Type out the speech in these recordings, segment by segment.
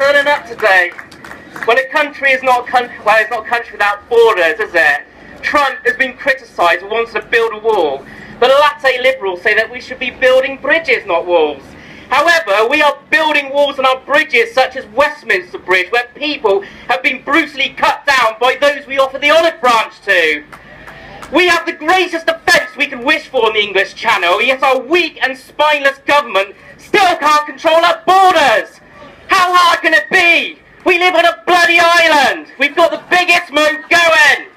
turning up today. Well, a country is not a country, well, it's not a country without borders, is it? Trump has been criticised and wants to build a wall. The latte liberals say that we should be building bridges, not walls. However, we are building walls on our bridges, such as Westminster Bridge, where people have been brutally cut down by those we offer the olive branch to. We have the greatest defence we could wish for in the English Channel, yet our weak and spineless government still can't control our borders. How hard can it be? We live on a bloody island. We've got the biggest moat going.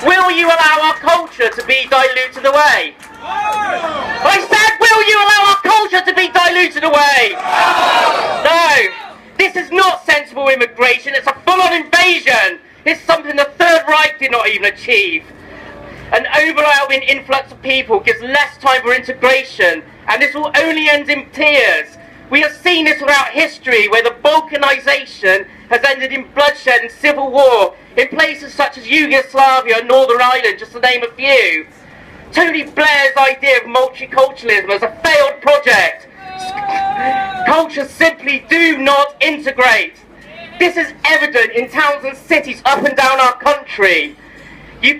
Will you allow our culture to be diluted away? I said, will you allow our culture to be diluted away? No. This is not sensible immigration. It's a full-on invasion. It's something the Third Reich did not even achieve. An overwhelming influx of people gives less time for integration, and this will only end in tears. We have seen this throughout history, where the Balkanization has ended in bloodshed and civil war in places such as Yugoslavia and Northern Ireland, just to name a few. Tony Blair's idea of multiculturalism is a failed project. Cultures simply do not integrate. This is evident in towns and cities up and down our country. This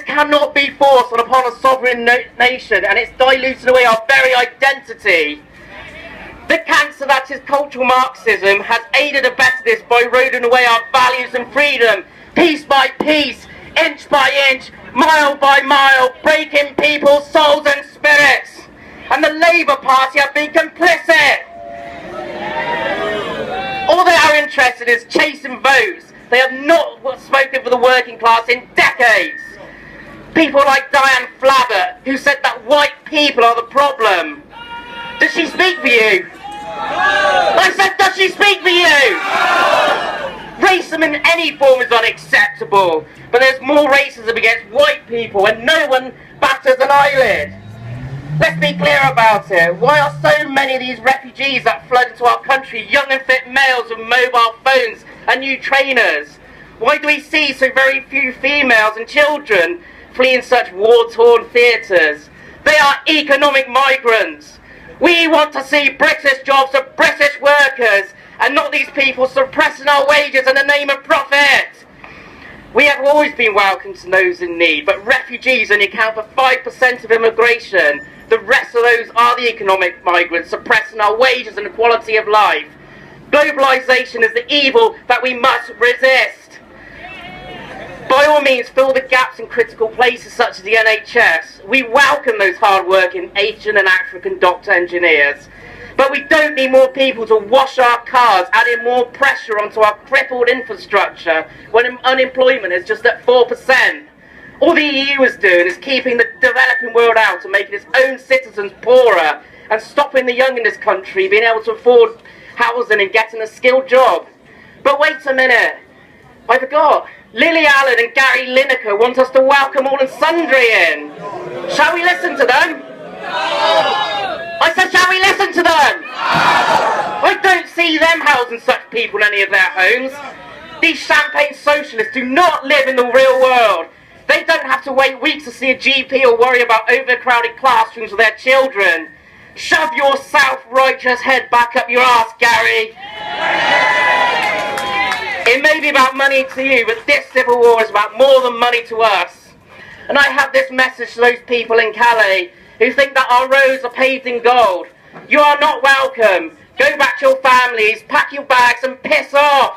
cannot be forced upon a sovereign nation, and it's diluting away our very identity. The cancer that is cultural Marxism has aided and abetted this by eroding away our values and freedom, piece by piece, inch by inch, mile by mile, breaking people's souls and spirits. And the Labour Party have been complicit. All they are interested in is chasing votes. They have not spoken for the working class in decades. People like Diane Flabbert, who said that white people are the problem. Does she speak for you? I said, does she speak for you? Racism in any form is unacceptable, but there's more racism against white people, and no one batters an eyelid. Let's be clear about it. Why are so many of these refugees that flood into our country young and fit males with mobile phones and new trainers? Why do we see so very few females and children fleeing such war-torn theatres? They are economic migrants. We want to see British jobs for British workers, and not these people suppressing our wages in the name of profit. We have always been welcome to those in need, but refugees only account for 5% of immigration. The rest of those are the economic migrants, suppressing our wages and the quality of life. Globalisation is the evil that we must resist. By all means, fill the gaps in critical places such as the NHS. We welcome those hard-working Asian and African doctor engineers. But we don't need more people to wash our cars, adding more pressure onto our crippled infrastructure when unemployment is just at 4%. All the EU is doing is keeping the developing world out and making its own citizens poorer, and stopping the young in this country being able to afford housing and getting a skilled job. But wait a minute, I forgot. Lily Allen and Gary Lineker want us to welcome all and sundry in. Shall we listen to them? I said, shall we listen to them? I don't see them housing such people in any of their homes. These champagne socialists do not live in the real world. They don't have to wait weeks to see a GP or worry about overcrowded classrooms for their children. Shove your self-righteous head back up your ass, Gary. It may be about money to you, but this civil war is about more than money to us. And I have this message to those people in Calais who think that our roads are paved in gold. You are not welcome. Go back to your families, pack your bags and piss off.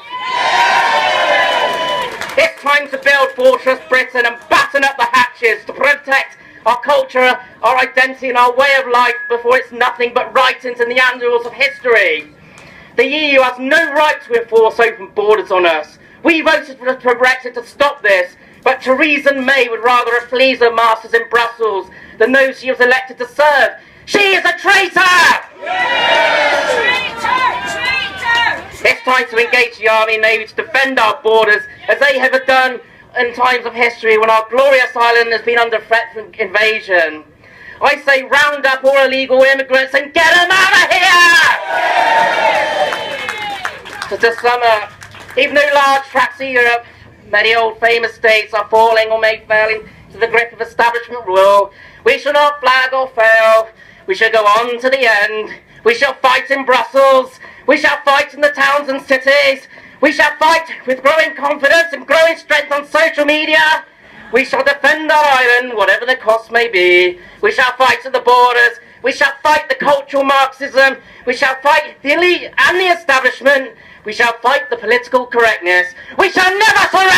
It's time to build Fortress Britain and batten up the hatches to protect our culture, our identity and our way of life before it's nothing but writings in the annals of history. The EU has no right to enforce open borders on us. We voted for Brexit to stop this, but Theresa May would rather please her masters in Brussels than those she was elected to serve. She is a traitor! It's time to engage the Army and Navy to defend our borders, as they have done in times of history when our glorious island has been under threat from invasion. I say round up all illegal immigrants and get them out of here! To sum up, even though large tracts of Europe, many old famous states are falling or may fall into the grip of establishment rule, we shall not flag or fail. We shall go on to the end. We shall fight in Brussels. We shall fight in the towns and cities. We shall fight with growing confidence and growing strength on social media. We shall defend our island, whatever the cost may be. We shall fight at the borders. We shall fight the cultural Marxism. We shall fight the elite and the establishment. We shall fight the political correctness. We shall never surrender!